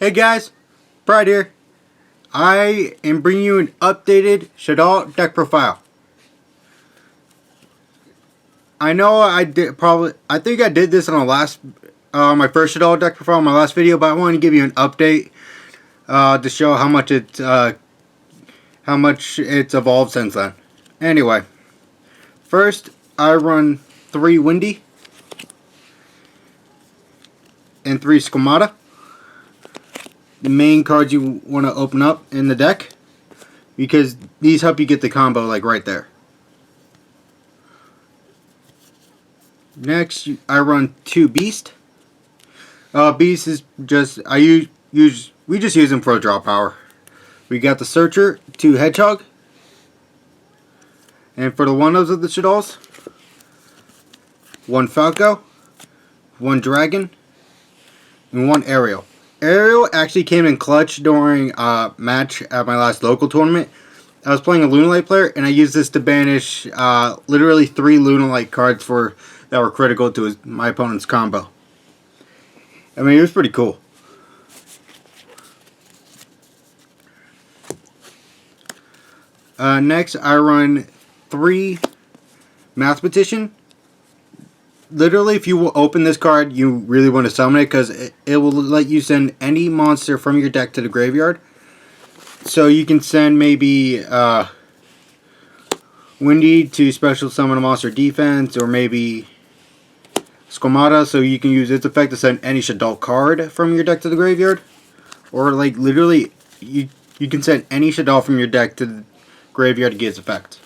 Hey guys, Brad here. I am bringing you an updated shaddoll deck profile. I know I think I did this on my first shaddoll deck profile, my last video, but I want to give you an update to show how much it's evolved since then. Anyway, first I run 3 Windy and 3 Squamata. The main cards you want to open up in the deck, because these help you get the combo like right there. Next, I run 2 Beast. Beast is just we just use them for draw power. We got the Searcher, 2 Hedgehog, and for the one-ofs of the shaddolls, 1 Falco, 1 Dragon, and 1 Ariel. Ariel actually came in clutch during a match at my last local tournament. I was playing a Lunalight player, and I used this to banish literally 3 Lunalight cards that were critical to my opponent's combo. I mean, it was pretty cool. Next, I run 3 Mathematician. Literally, if you will open this card, you really want to summon it, because it will let you send any monster from your deck to the graveyard. So you can send maybe Windy to special summon a monster defense, or maybe Squamata, so you can use its effect to send any shaddoll card from your deck to the graveyard. Or like literally, you can send any shaddoll from your deck to the graveyard to get its effect.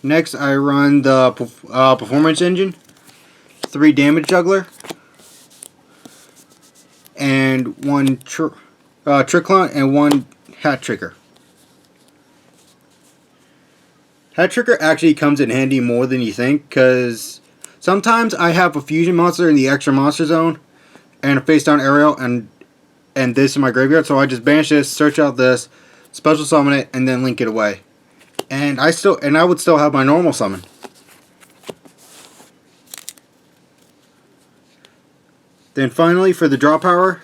Next, I run the Performance Engine, 3 Damage Juggler, and 1 Tricklon, and 1 Hat Tricker. Hat Tricker actually comes in handy more than you think, because sometimes I have a fusion monster in the extra monster zone, and a face down Ariel, and this in my graveyard, so I just banish this, search out this, special summon it, and then link it away. And I would still have my normal summon. Then finally, for the draw power,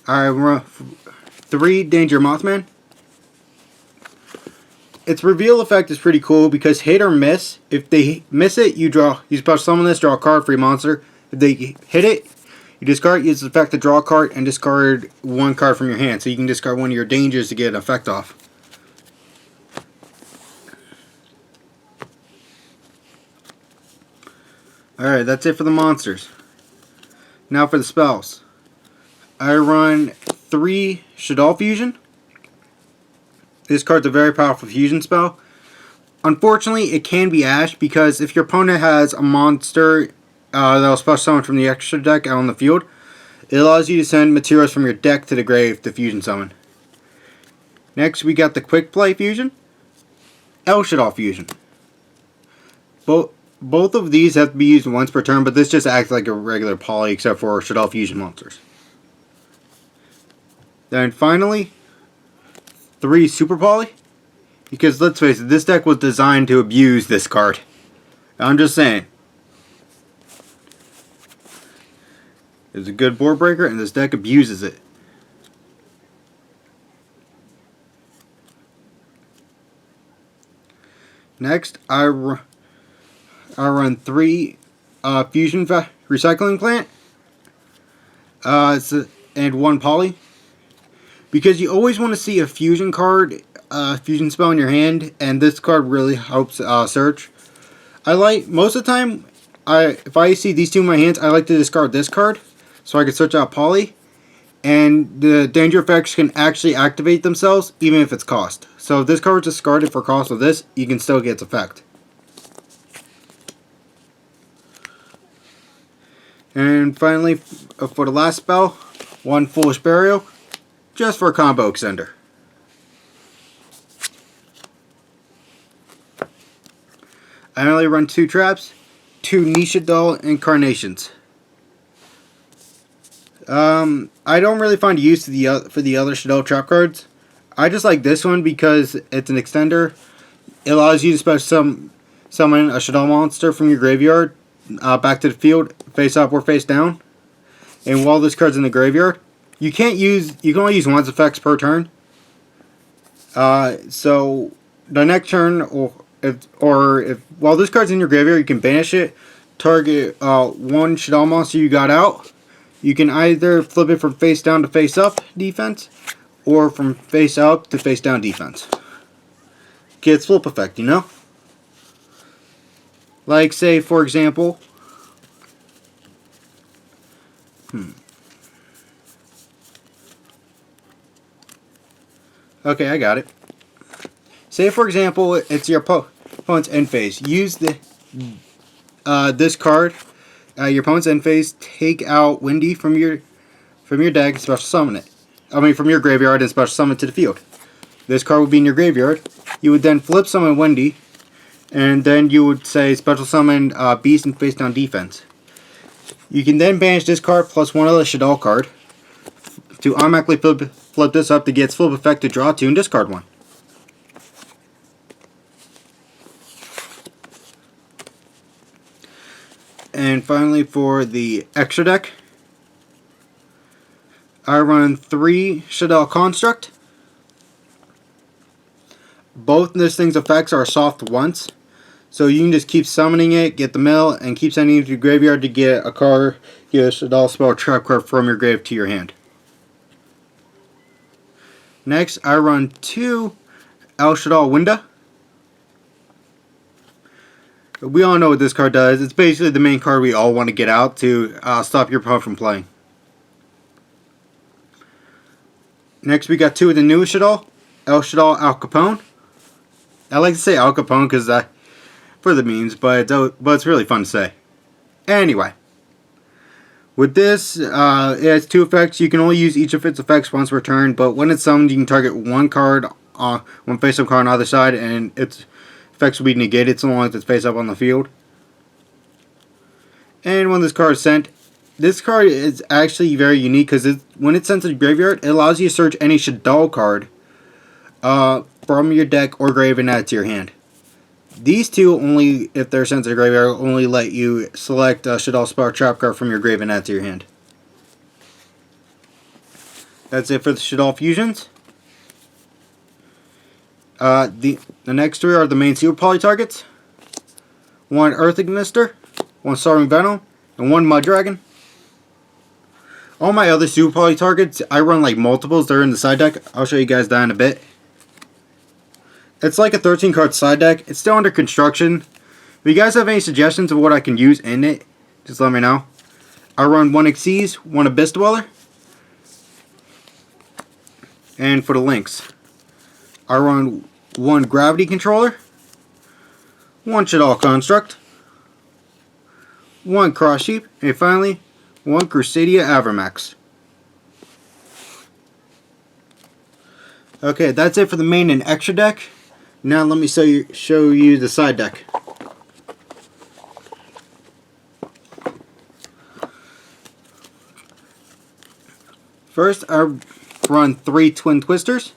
I run 3 Danger Mothman. Its reveal effect is pretty cool, because hit or miss, if they miss it, you special summon this, draw a card, free monster. If they hit it, you discard, use the effect to draw a card, and discard 1 card from your hand. So you can discard one of your dangers to get an effect off. Alright, that's it for the monsters. Now for the spells. I run 3 Shaddoll Fusion. This card's a very powerful fusion spell. Unfortunately, it can be Ash, because if your opponent has a monster that'll special summon from the extra deck out on the field, it allows you to send materials from your deck to the grave to fusion summon. Next, we got the Quick Play Fusion, El Shaddoll Fusion. Both of these have to be used once per turn, but this just acts like a regular poly, except for Shaddoll Fusion monsters. Then finally, 3 Super Poly, because let's face it, this deck was designed to abuse this card. I'm just saying. It's a good board breaker, and this deck abuses it. Next, I run 3 Fusion Recycling Plant, and 1 Poly, because you always want to see a fusion card, fusion spell in your hand, and this card really helps search. Most of the time, if I see these 2 in my hands, I like to discard this card, so I can search out Poly, and the danger effects can actually activate themselves, even if it's cost. So if this card is discarded for cost of this, you can still get its effect. And finally, for the last spell, 1 Foolish Burial, just for a combo extender. I only run 2 traps, 2 Shaddoll Incarnations. I don't really find use for the other Shaddoll trap cards. I just like this one because it's an extender. It allows you to special summon a shaddoll monster from your graveyard back to the field, face up or face down. and while this card's in the graveyard, you can only use once effects per turn. So the next turn, or if while this card's in your graveyard, you can banish it. Target one shaddoll monster you got out. You can either flip it from face down to face up defense, or from face up to face down defense. Gets flip effect, you know? Like, say, for example, okay, I got it. Say, for example, it's your opponent's end phase. Use this card, your opponent's end phase. Take out Windy from your deck, special summon it. I mean, from your graveyard and special summon it to the field. This card would be in your graveyard. You would then flip summon Windy, and then you would say special summon Beast and face down defense. You can then banish this card plus one other shaddoll card to automatically flip this up to get its flip effect to draw 2 and discard 1. And finally, for the extra deck, I run 3 shaddoll Construct. Both this thing's effects are soft once, so you can just keep summoning it, get the mill, and keep sending it to your graveyard to get a card, get a shaddoll spell trap card from your grave to your hand. Next, I run 2 El Shaddoll Winda. We all know what this card does. It's basically the main card we all want to get out to stop your opponent from playing. Next, we got 2 of the newest shaddoll, El Shaddoll Al Capone. I like to say Al Capone because for the memes, but it's really fun to say. Anyway, with this, it has 2 effects. You can only use each of its effects once per turn, but when it's summoned, you can target one card, one face-up card on either side, and its effects will be negated so long as it's face-up on the field. And when this card is sent, this card is actually very unique because when it's sent to the graveyard, it allows you to search any shaddoll card from your deck or grave and add it to your hand. These 2, only if they're sent to the graveyard, only let you select a shaddoll spell trap card from your grave and add it to your hand. That's it for the shaddoll fusions. The next 3 are the main Super Poly targets. 1 Earth Ignister, 1 Soaring Venom, and 1 Mud Dragon. All my other Super Poly targets, I run like multiples. They're in the side deck. I'll show you guys that in a bit. It's like a 13 card side deck. It's still under construction. If you guys have any suggestions of what I can use in it, just let me know. I run 1 Xyz, 1 Abyss Dweller. And for the links, I run 1 Gravity Controller, 1 Shaddoll Construct, 1 Cross Sheep, and finally 1 Crusadia Avermax. Okay, that's it for the main and extra deck. Now let me show you the side deck. First, I run 3 Twin Twisters,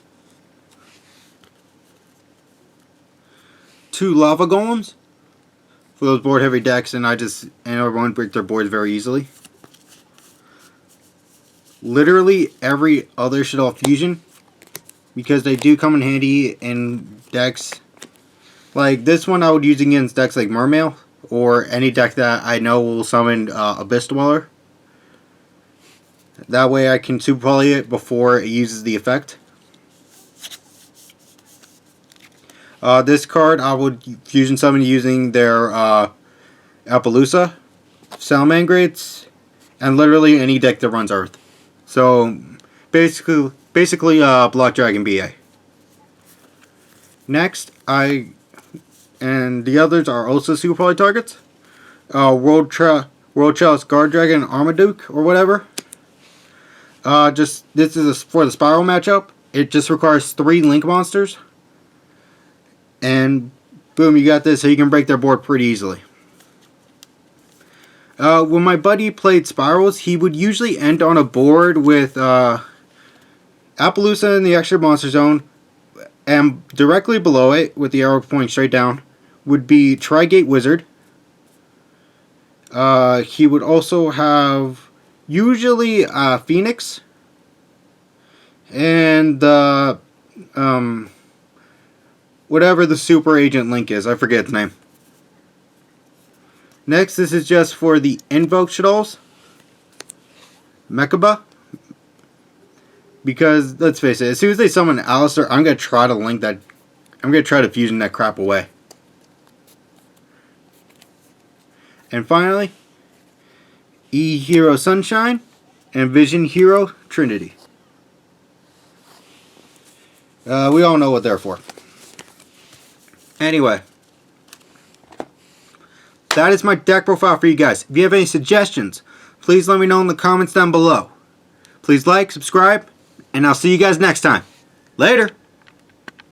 2 Lava Golems for those board heavy decks, and everyone break their boards very easily. Literally every other shaddoll fusion, because they do come in handy in decks. Like this one I would use against decks like Mermail, or any deck that I know will summon Abyss Dweller. That way I can Super Poly it before it uses the effect. This card I would fusion summon using their Appaloosa, Salamangreats, and literally any deck that runs Earth. So basically Block Dragon BA. Next, and the others are also Super Poly targets. World Chalice Guard Dragon Armaduke or whatever. This is for the Spiral matchup. It just requires 3 Link monsters. And boom, you got this, so you can break their board pretty easily. When my buddy played Spirals, he would usually end on a board with Appaloosa in the extra monster zone, and directly below it, with the arrow pointing straight down, would be Trigate Wizard. He would also have Usually Phoenix and whatever the super agent link is. I forget its name. Next, this is just for the Invoke shadolls. Mechaba. Because, let's face it, as soon as they summon Alistair, I'm going to try to link that. I'm going to try to fusion that crap away. And finally, E-Hero Sunshine and Vision Hero Trinity. We all know what they're for. Anyway, that is my deck profile for you guys. If you have any suggestions, please let me know in the comments down below. Please like, subscribe, and I'll see you guys next time. Later!